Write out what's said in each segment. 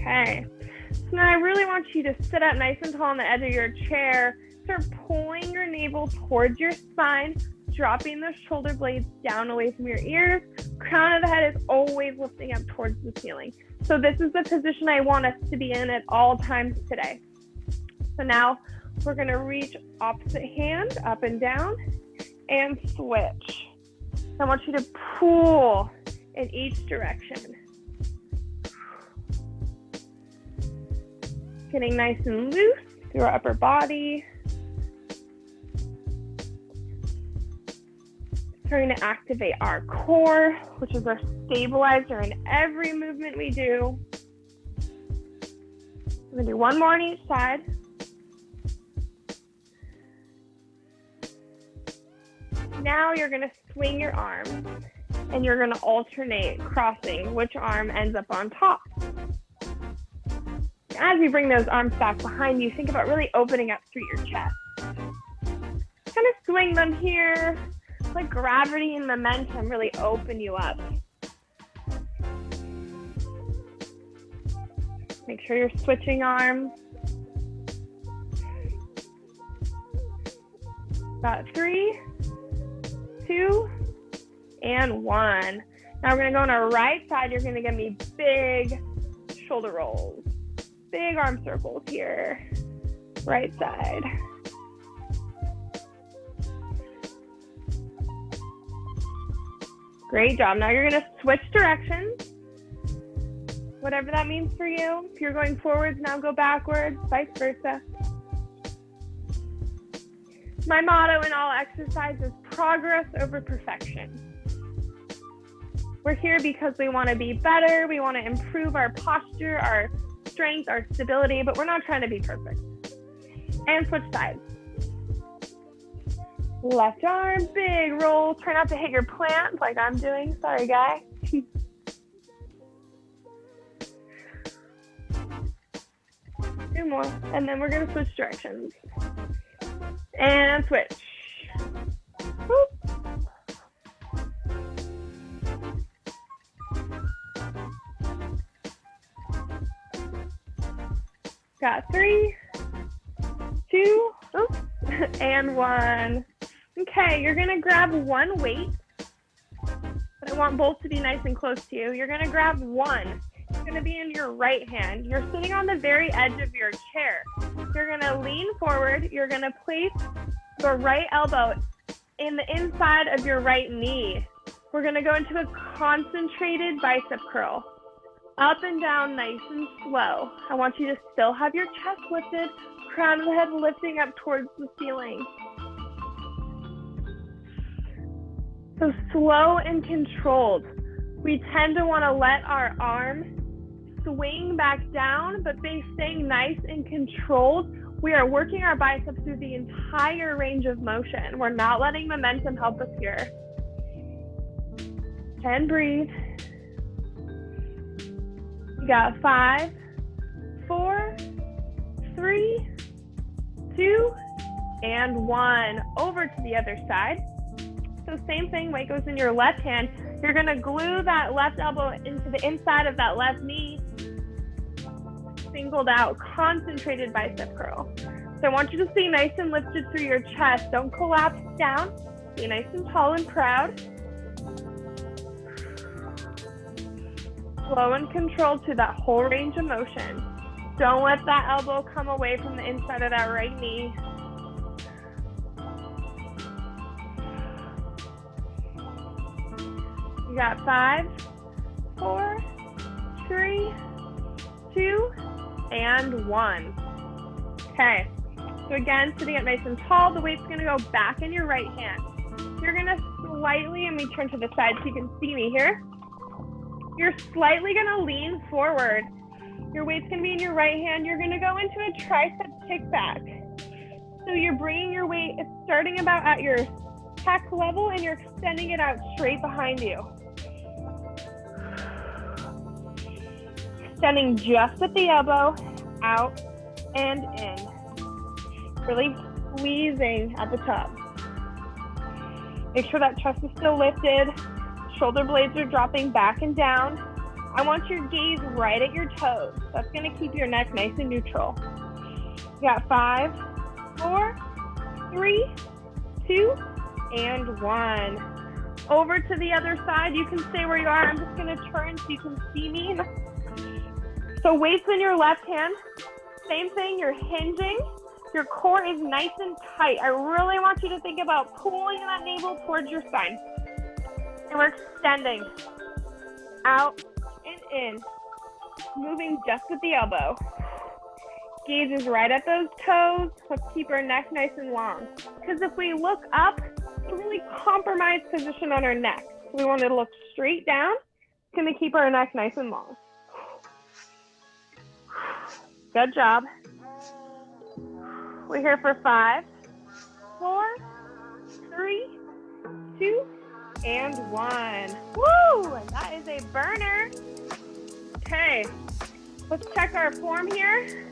Okay. So now I really want you to sit up nice and tall on the edge of your chair. Start pulling your navel towards your spine, dropping those shoulder blades down away from your ears. Crown of the head is always lifting up towards the ceiling. So this is the position I want us to be in at all times today. So now we're going to reach opposite hand up and down and switch. I want you to pull in each direction. Getting nice and loose through our upper body. Starting to activate our core, which is our stabilizer in every movement we do. We're going to do one more on each side. Now you're going to swing your arms and you're going to alternate crossing which arm ends up on top. As you bring those arms back behind you, think about really opening up through your chest. Kind of swing them here. Let gravity and momentum really open you up. Make sure you're switching arms. About 3, 2, and 1. Now we're going to go on our right side. You're going to give me big shoulder rolls. Big arm circles here. Right side. Great job. Now you're going to switch directions. Whatever that means for you. If you're going forwards, now go backwards, vice versa. My motto in all exercise is progress over perfection. We're here because we want to be better. We want to improve our posture, our strength, our stability, but we're not trying to be perfect. And switch sides. Left arm, big roll. Try not to hit your plant like I'm doing. Sorry, guy. 2 more, and then we're going to switch directions. And switch. Whoop. Got 3, 2, and 1. Okay, you're going to grab one weight, but I want both to be nice and close to you. You're going to grab one. It's going to be in your right hand. You're sitting on the very edge of your chair. You're going to lean forward. You're going to place your right elbow in the inside of your right knee. We're going to go into a concentrated bicep curl. Up and down, nice and slow. I want you to still have your chest lifted, crown of the head lifting up towards the ceiling. So slow and controlled. We tend to want to let our arm swing back down, but by staying nice and controlled, we are working our biceps through the entire range of motion. We're not letting momentum help us here. And breathe. You got 5, 4, 3, 2, and 1. Over to the other side. So same thing, weight goes in your left hand. You're going to glue that left elbow into the inside of that left knee. Singled out, concentrated bicep curl. So I want you to stay nice and lifted through your chest. Don't collapse down. Be nice and tall and proud. Slow and controlled to that whole range of motion. Don't let that elbow come away from the inside of that right knee. You got 5, 4, 3, 2, and 1. Okay, so again, sitting up nice and tall, the weight's gonna go back in your right hand. You're gonna slightly, and we turn to the side so you can see me here. You're slightly gonna lean forward. Your weight's gonna be in your right hand. You're gonna go into a tricep kickback. So you're bringing your weight, it's starting about at your pec level and you're extending it out straight behind you. Extending just at the elbow, out and in. Really squeezing at the top. Make sure that chest is still lifted. Shoulder blades are dropping back and down. I want your gaze right at your toes. That's gonna keep your neck nice and neutral. You got 5, 4, 3, 2, and 1. Over to the other side. You can stay where you are. I'm just gonna turn so you can see me. So weights in your left hand. Same thing, you're hinging. Your core is nice and tight. I really want you to think about pulling that navel towards your spine. And we're extending out and in, moving just with the elbow. Gaze is right at those toes. Let's keep our neck nice and long. Because if we look up, it's a really compromised position on our neck. So we want to look straight down. It's going to keep our neck nice and long. Good job. We're here for 5, 4, 3, 2, and 1. Woo! That is a burner. Okay, let's check our form here.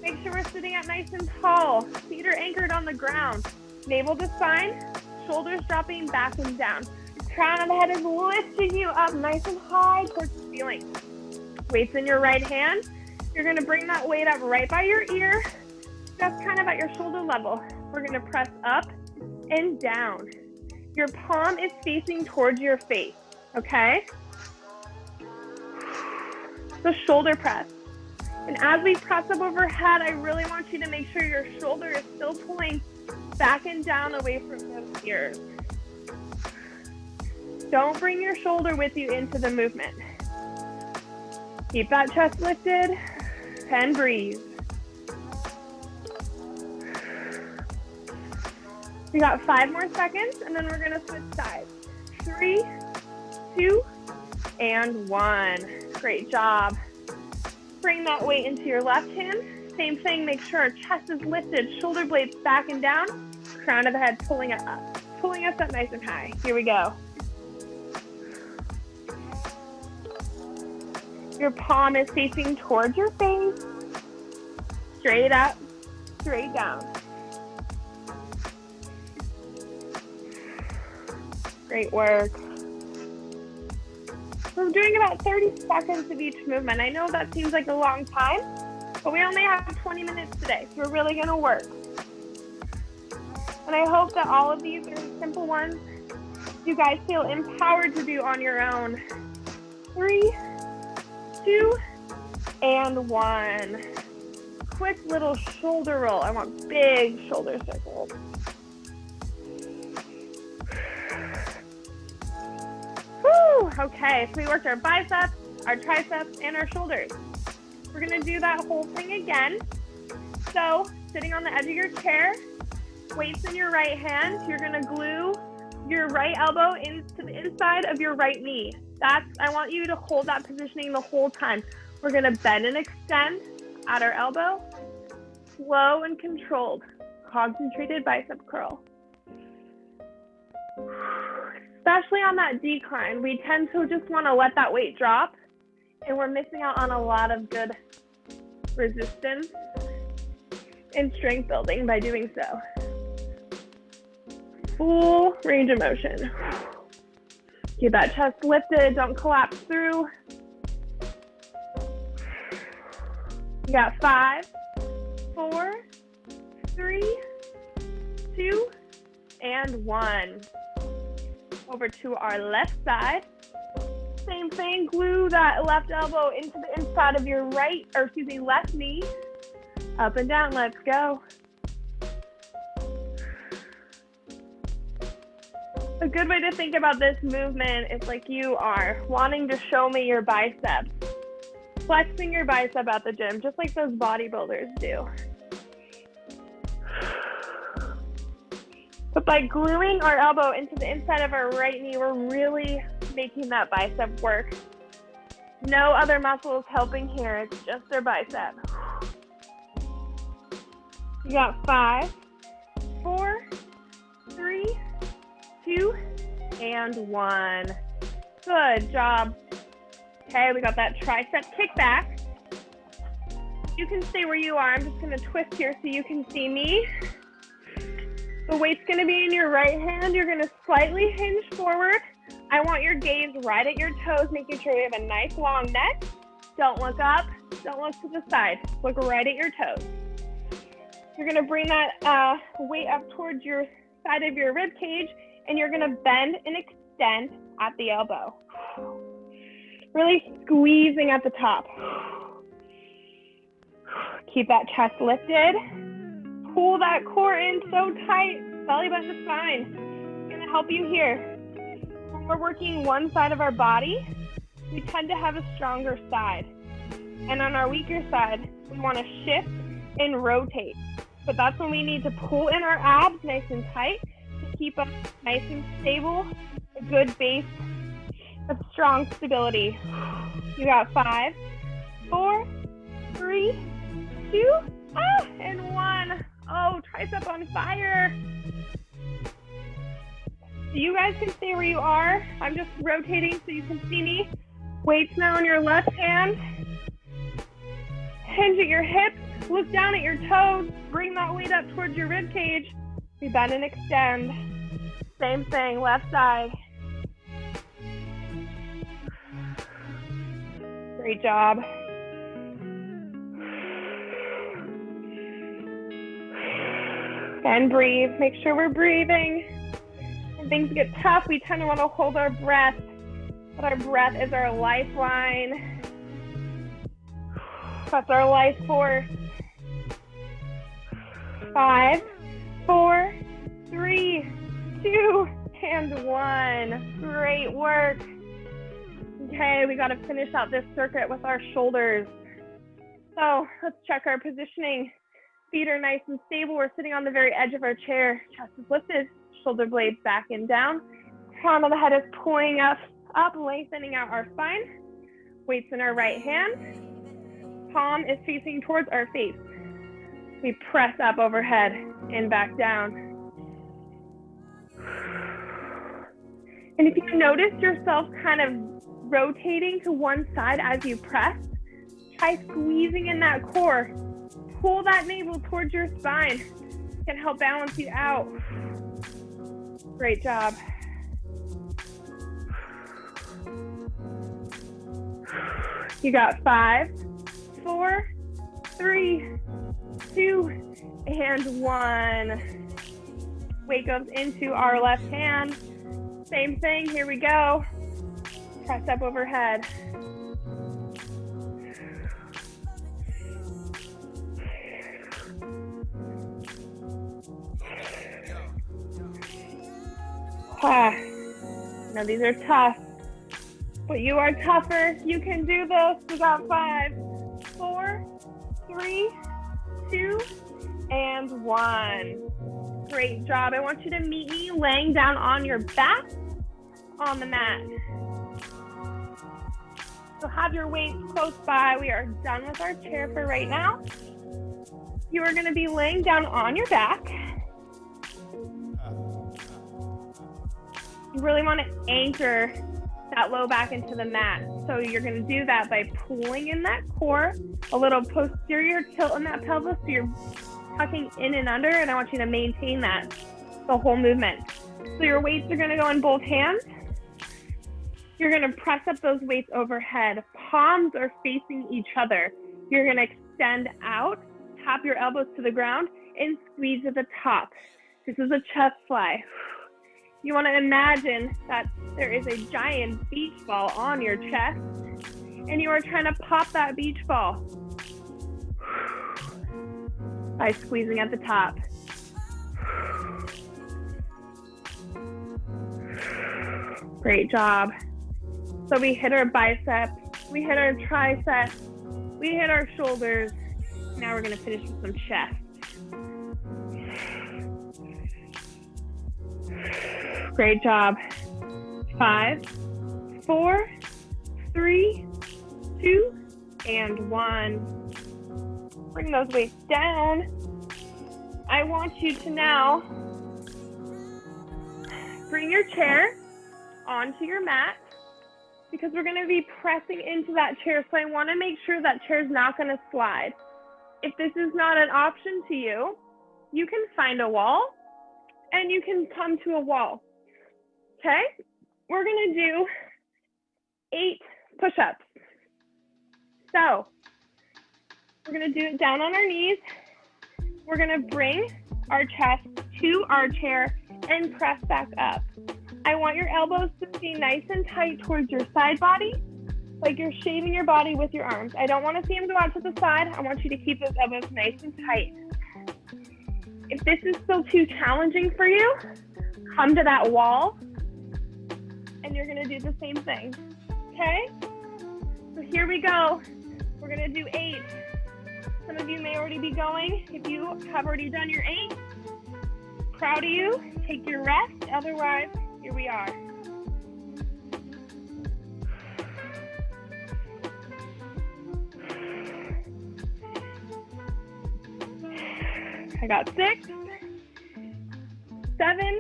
Make sure we're sitting up nice and tall. Feet are anchored on the ground. Navel to spine, shoulders dropping back and down. Crown of the head is lifting you up nice and high towards the ceiling. Weights in your right hand. You're gonna bring that weight up right by your ear, just kind of at your shoulder level. We're gonna press up and down. Your palm is facing towards your face, okay? So shoulder press. And as we press up overhead, I really want you to make sure your shoulder is still pulling back and down away from those ears. Don't bring your shoulder with you into the movement. Keep that chest lifted and breathe. We got 5 more seconds, and then we're gonna switch sides. 3, 2, and 1. Great job. Bring that weight into your left hand. Same thing, make sure our chest is lifted, shoulder blades back and down, crown of the head pulling it up. Pulling us up nice and high. Here we go. Your palm is facing towards your face. Straight up, straight down. Great work. We're doing about 30 seconds of each movement. I know that seems like a long time, but we only have 20 minutes today, so we're really gonna work. And I hope that all of these are simple ones you guys feel empowered to do on your own. 3, 2, and 1. Quick little shoulder roll. I want big shoulder circles. Whew, okay, so we worked our biceps, our triceps, and our shoulders. We're gonna do that whole thing again. So, sitting on the edge of your chair, weights in your right hand, you're gonna glue your right elbow into the inside of your right knee. I want you to hold that positioning the whole time. We're gonna bend and extend at our elbow, slow and controlled, concentrated bicep curl. Especially on that decline, we tend to just want to let that weight drop, and we're missing out on a lot of good resistance and strength building by doing so. Full range of motion. Keep that chest lifted, don't collapse through. You got 5, 4, 3, 2, and 1. Over to our left side. Same thing, glue that left elbow into the inside of your left knee. Up and down, let's go. A good way to think about this movement is like you are wanting to show me your biceps. Flexing your bicep at the gym, just like those bodybuilders do. But by gluing our elbow into the inside of our right knee, we're really making that bicep work. No other muscles helping here, it's just our bicep. You got 5, 4, 3, 2, and 1. Good job. Okay, we got that tricep kickback. You can stay where you are. I'm just gonna twist here so you can see me. The weight's gonna be in your right hand. You're gonna slightly hinge forward, I want your gaze right at your toes, making sure we have a nice long neck. Don't look up, don't look to the side. Look right at your toes. You're gonna bring that weight up towards your side of your rib cage, and you're gonna bend and extend at the elbow. Really squeezing at the top. Keep that chest lifted. Pull that core in so tight, belly button to spine. It's gonna help you here. When we're working one side of our body, we tend to have a stronger side. And on our weaker side, we wanna shift and rotate. But that's when we need to pull in our abs nice and tight to keep us nice and stable, a good base of strong stability. You got 5, 4, 3, 2, and 1. Oh, tricep on fire. So you guys can stay where you are. I'm just rotating so you can see me. Weights now on your left hand. Hinge at your hips. Look down at your toes. Bring that weight up towards your rib cage. We bend and extend. Same thing, left side. Great job. And breathe. Make sure we're breathing. When things get tough, we tend to want to hold our breath, but our breath is our lifeline. That's our life force. 5, 4, 3, 2, and 1. Great work. Okay, we got to finish out this circuit with our shoulders. So let's check our positioning. Feet are nice and stable. We're sitting on the very edge of our chair. Chest is lifted, shoulder blades back and down. Crown of the head is pulling us up, lengthening out our spine. Weights in our right hand. Palm is facing towards our face. We press up overhead and back down. And if you notice yourself kind of rotating to one side as you press, try squeezing in that core. Pull that navel towards your spine. It can help balance you out. Great job. You got 5, 4, 3, 2, and 1. Weight goes into our left hand. Same thing, here we go. Press up overhead. Now these are tough, but you are tougher. You can do this. We got 5, 4, 3, 2, and 1. Great job. I want you to meet me laying down on your back on the mat. So have your weights close by. We are done with our chair for right now. You are going to be laying down on your back. You really want to anchor that low back into the mat. So you're going to do that by pulling in that core, a little posterior tilt in that pelvis, so you're tucking in and under, and I want you to maintain that the whole movement. So your weights are going to go in both hands. You're going to press up those weights overhead. Palms are facing each other. You're going to extend out, tap your elbows to the ground, and squeeze at the top. This is a chest fly. You want to imagine that there is a giant beach ball on your chest, and you are trying to pop that beach ball by squeezing at the top. Great job. So we hit our biceps, we hit our triceps, we hit our shoulders. Now we're going to finish with some chest. Great job. 5, 4, 3, 2, and 1. Bring those weights down. I want you to now bring your chair onto your mat, because we're going to be pressing into that chair. So I want to make sure that chair is not going to slide. If this is not an option to you, you can find a wall and you can come to a wall. Okay? we're gonna do 8 push-ups. So we're gonna do it down on our knees. We're gonna bring our chest to our chair and press back up. I want your elbows to be nice and tight towards your side body, like you're shaving your body with your arms. I don't want to see them go out to the side. I want you to keep those elbows nice and tight. If this is still too challenging for you, come to that wall and you're gonna do the same thing, okay? So here we go. We're gonna do 8. Some of you may already be going. If you have already done your 8, proud of you, take your rest. Otherwise, here we are. I got 6, 7,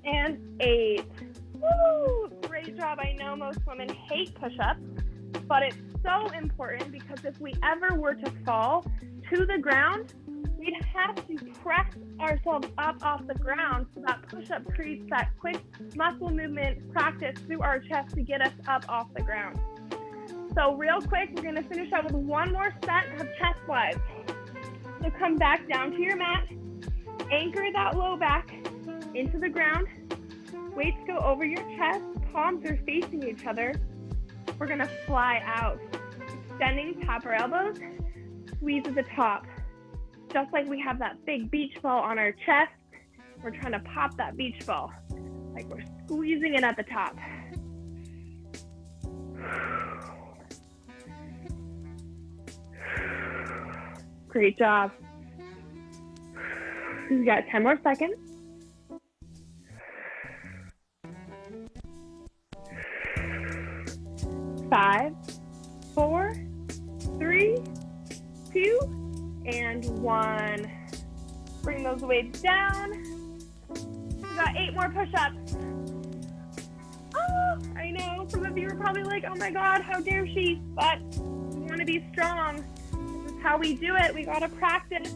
and 8. Woo! Great job. I know most women hate push-ups, but it's so important because if we ever were to fall to the ground, we'd have to press ourselves up off the ground, so that push-up creates that quick muscle movement practice through our chest to get us up off the ground. So real quick, we're gonna finish up with one more set of chest flies. So come back down to your mat, anchor that low back into the ground, weights go over your chest, palms are facing each other. We're gonna fly out, extending, tap our elbows, squeeze at the top. Just like we have that big beach ball on our chest, we're trying to pop that beach ball, like we're squeezing it at the top. Great job. We got 10 more seconds. 5, 4, 3, 2, and 1. Bring those weights down. We got 8 more push-ups. Oh, I know some of you are probably like, oh my God, how dare she? But we want to be strong. This is how we do it. We got to practice.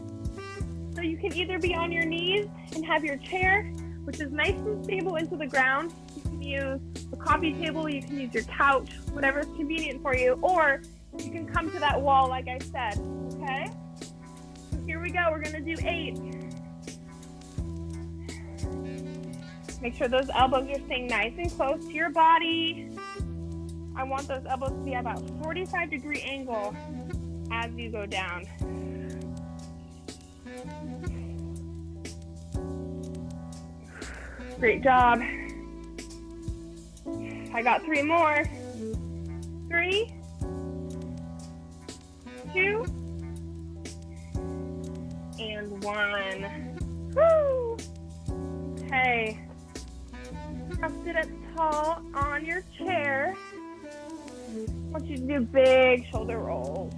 So you can either be on your knees and have your chair, which is nice and stable into the ground. You can use a coffee table, you can use your couch, whatever's convenient for you, or you can come to that wall like I said, okay? So here we go, we're gonna do 8. Make sure those elbows are staying nice and close to your body. I want those elbows to be at about 45-degree angle as you go down. Great job. I got 3 more. 3, 2, and 1. Woo! Okay. Now sit up tall on your chair. I want you to do big shoulder rolls.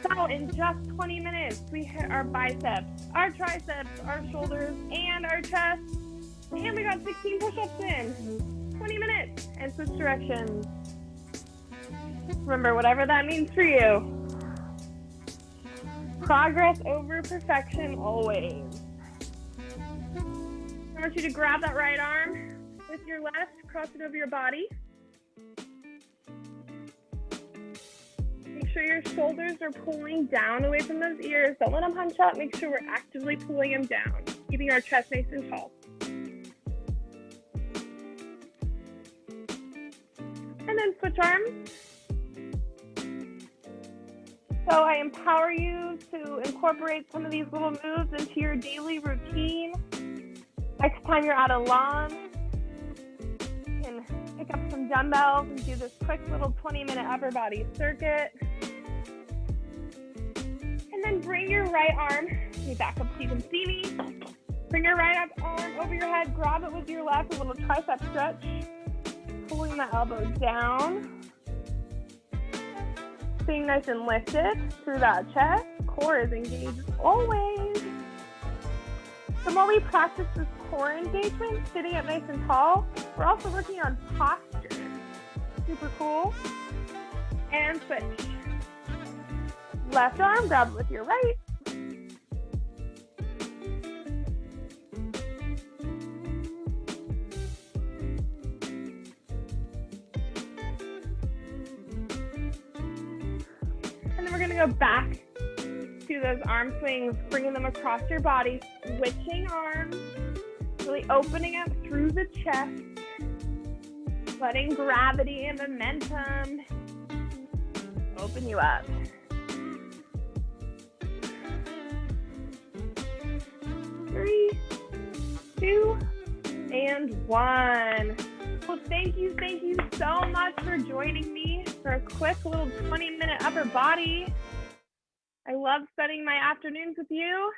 So in just 20 minutes, we hit our biceps, our triceps, our shoulders, and our chest. And we got 16 push-ups in 20 minutes and switch directions. Remember, whatever that means for you. Progress over perfection always. I want you to grab that right arm with your left, cross it over your body. Make sure your shoulders are pulling down away from those ears. Don't let them hunch up. Make sure we're actively pulling them down, keeping our chest nice and tall. And then switch arms. So I empower you to incorporate some of these little moves into your daily routine. Next time you're at a lawn, you can pick up some dumbbells and do this quick little 20-minute upper body circuit. And then bring your right arm, let me back up so you can see me. Bring your right arm over your head, grab it with your left, a little tricep stretch. Pulling the elbow down. Staying nice and lifted through that chest. Core is engaged always. The more we practice this core engagement, sitting up nice and tall, we're also working on posture. Super cool. And switch. Left arm, grab it with your right. then we're gonna go back to those arm swings, bringing them across your body, switching arms, really opening up through the chest, letting gravity and momentum open you up. 3, 2, and 1. Well, thank you so much for joining me for a quick little 20-minute upper body. I love spending my afternoons with you.